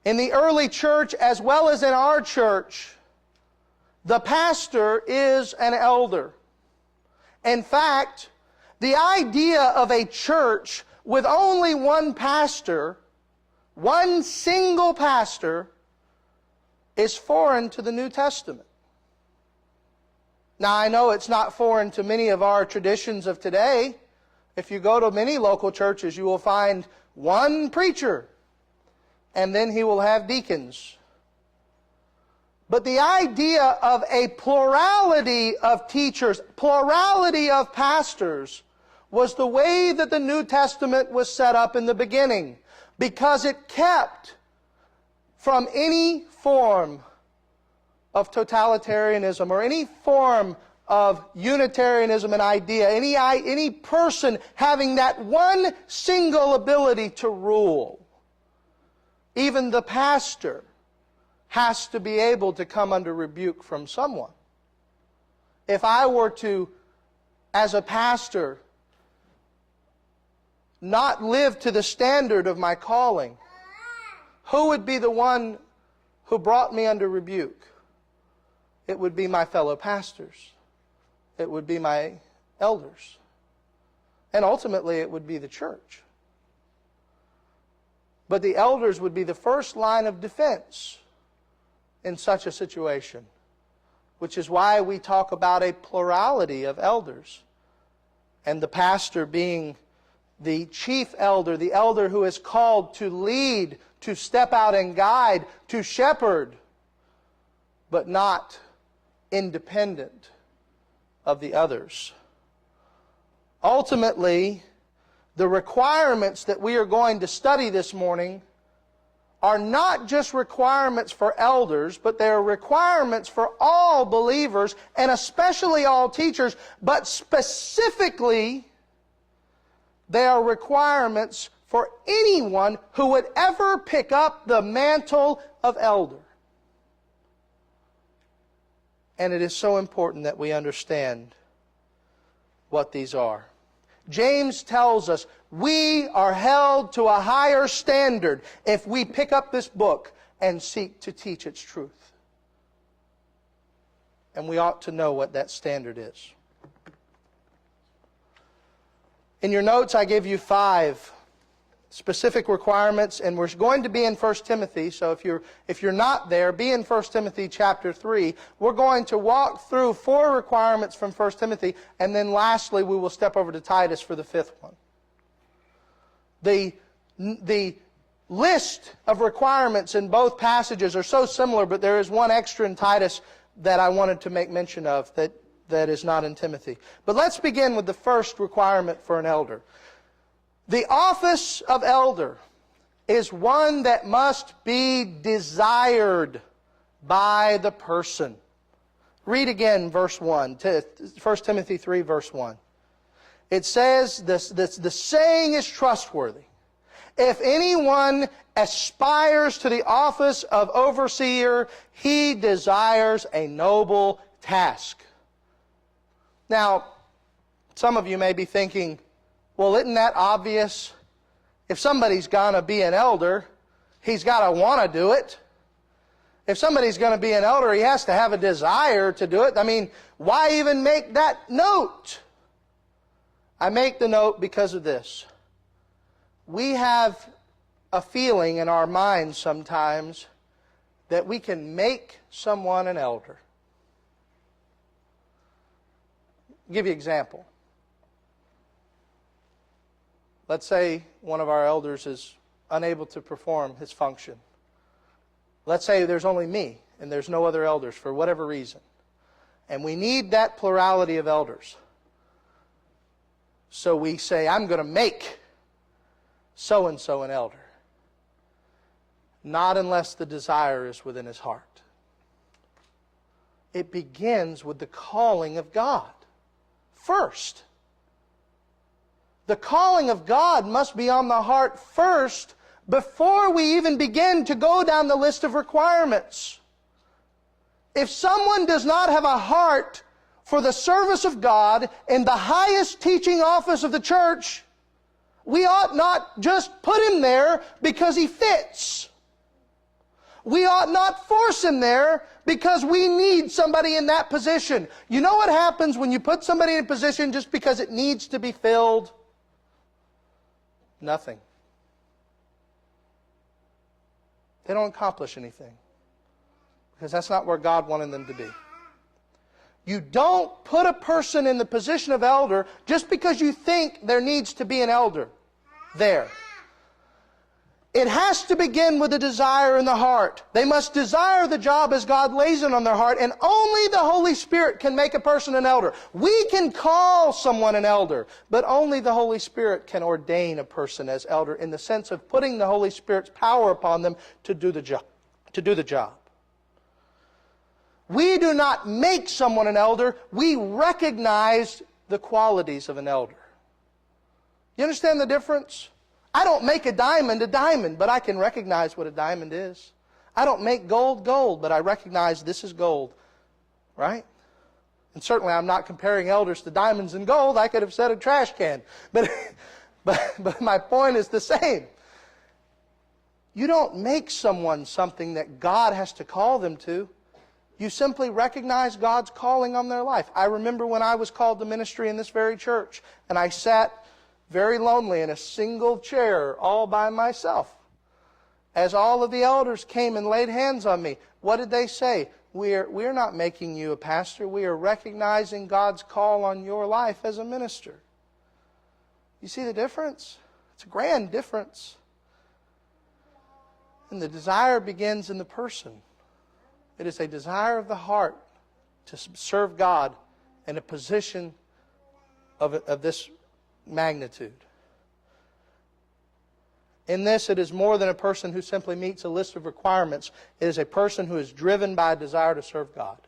In the early church, as well as in our church, the pastor is an elder. In fact, the idea of a church with only one pastor, one single pastor, is foreign to the New Testament. Now, I know it's not foreign to many of our traditions of today. If you go to many local churches, you will find one preacher, and then he will have deacons. But the idea of a plurality of teachers, plurality of pastors, was the way that the New Testament was set up in the beginning, because it kept from any form of totalitarianism or any form of Unitarianism and idea, any person having that one single ability to rule. Even the pastor has to be able to come under rebuke from someone. If I were to, as a pastor, not live to the standard of my calling, who would be the one who brought me under rebuke? It would be my fellow pastors. It would be my elders. And ultimately, it would be the church. But the elders would be the first line of defense in such a situation, which is why we talk about a plurality of elders, and the pastor being the chief elder, the elder who is called to lead, to step out and guide, to shepherd, but not independent of the others. Ultimately, the requirements that we are going to study this morning are not just requirements for elders, but they are requirements for all believers, and especially all teachers, but specifically, they are requirements for anyone who would ever pick up the mantle of elder. And it is so important that we understand what these are. James tells us we are held to a higher standard if we pick up this book and seek to teach its truth. And we ought to know what that standard is. In your notes, I gave you 5 specific requirements, and we're going to be in 1 Timothy, so if you're not there, be in 1 Timothy chapter 3. We're going to walk through 4 requirements from 1 Timothy, and then lastly we will step over to Titus for the 5th one. The list of requirements in both passages are so similar, but there is one extra in Titus that I wanted to make mention of that is not in Timothy. But let's begin with the first requirement for an elder. The office of elder is one that must be desired by the person. Read again verse 1, 1 Timothy 3, verse 1. It says, the saying is trustworthy. If anyone aspires to the office of overseer, he desires a noble task. Now, some of you may be thinking, well, isn't that obvious? If somebody's going to be an elder, he's got to want to do it. If somebody's going to be an elder, he has to have a desire to do it. I mean, why even make that note? I make the note because of this. We have a feeling in our minds sometimes that we can make someone an elder. I'll give you an example. Let's say one of our elders is unable to perform his function. Let's say there's only me and there's no other elders for whatever reason. And we need that plurality of elders. So we say, I'm going to make so-and-so an elder. Not unless the desire is within his heart. It begins with the calling of God first. The calling of God must be on the heart first before we even begin to go down the list of requirements. If someone does not have a heart for the service of God in the highest teaching office of the church, we ought not just put him there because he fits. We ought not force him there because we need somebody in that position. You know what happens when you put somebody in a position just because it needs to be filled? Nothing. They don't accomplish anything because that's not where God wanted them to be. You don't put a person in the position of elder just because you think there needs to be an elder there. It has to begin with a desire in the heart. They must desire the job as God lays it on their heart, and only the Holy Spirit can make a person an elder. We can call someone an elder, but only the Holy Spirit can ordain a person as elder in the sense of putting the Holy Spirit's power upon them to do the job. We do not make someone an elder. We recognize the qualities of an elder. You understand the difference? I don't make a diamond, but I can recognize what a diamond is. I don't make gold, but I recognize this is gold. Right? And certainly I'm not comparing elders to diamonds and gold. I could have said a trash can. But my point is the same. You don't make someone something that God has to call them to. You simply recognize God's calling on their life. I remember when I was called to ministry in this very church, and I sat very lonely in a single chair all by myself. As all of the elders came and laid hands on me, what did they say? We're not making you a pastor. We are recognizing God's call on your life as a minister. You see the difference? It's a grand difference. And the desire begins in the person. It is a desire of the heart to serve God in a position of this magnitude. In this, it is more than a person who simply meets a list of requirements. It is a person who is driven by a desire to serve God.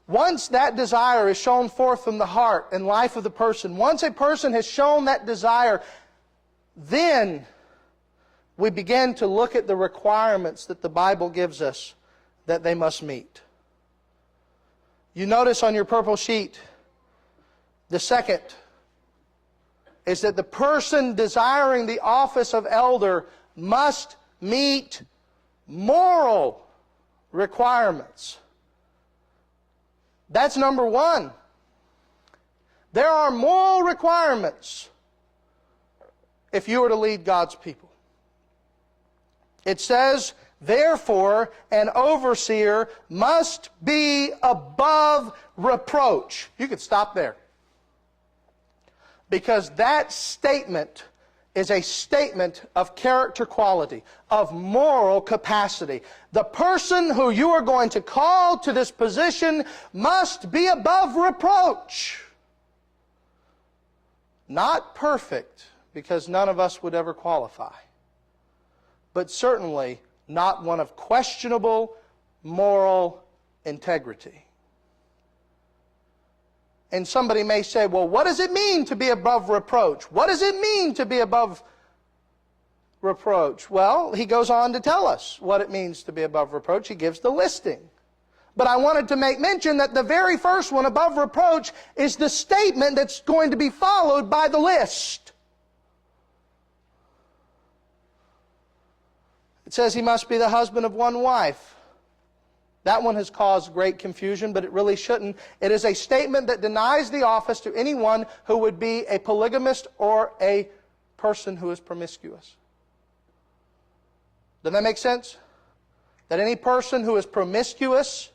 Once that desire is shown forth from the heart and life of the person, once a person has shown that desire, then we begin to look at the requirements that the Bible gives us that they must meet. You notice on your purple sheet, the second is that the person desiring the office of elder must meet moral requirements. That's number one. There are moral requirements if you are to lead God's people. It says, therefore, an overseer must be above reproach. You could stop there. Because that statement is a statement of character quality, of moral capacity. The person who you are going to call to this position must be above reproach. Not perfect, because none of us would ever qualify. But certainly not one of questionable moral integrity. And somebody may say, well, what does it mean to be above reproach? What does it mean to be above reproach? Well, he goes on to tell us what it means to be above reproach. He gives the listing. But I wanted to make mention that the very first one, above reproach, is the statement that's going to be followed by the list. It says he must be the husband of one wife. That one has caused great confusion, but it really shouldn't. It is a statement that denies the office to anyone who would be a polygamist or a person who is promiscuous. Does that make sense? That any person who is promiscuous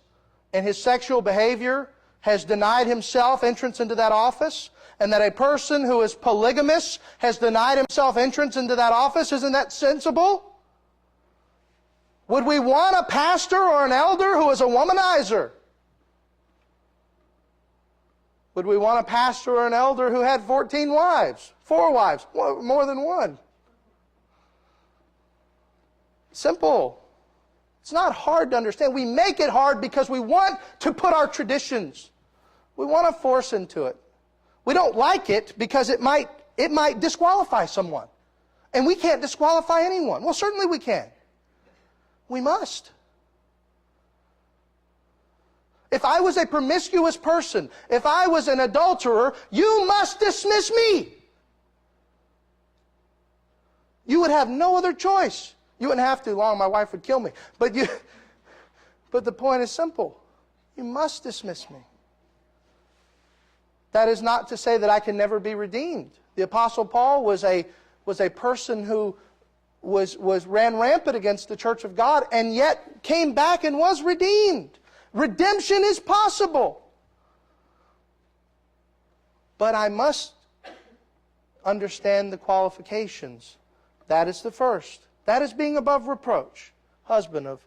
in his sexual behavior has denied himself entrance into that office, and that a person who is polygamous has denied himself entrance into that office. Isn't that sensible? Would we want a pastor or an elder who is a womanizer? Would we want a pastor or an elder who had 14 wives, 4 wives, more than one? Simple. It's not hard to understand. We make it hard because we want to put our traditions. We want to force into it. We don't like it because it might disqualify someone. And we can't disqualify anyone. Well, certainly we can. We must. If I was a promiscuous person, if I was an adulterer, you must dismiss me. You would have no other choice. You wouldn't have to long. My wife would kill me. But the point is simple. You must dismiss me. That is not to say that I can never be redeemed. The Apostle Paul was a person who ran rampant against the church of God and yet came back and was redeemed. Redemption is possible. But I must understand the qualifications. That is the first. That is being above reproach. Husband of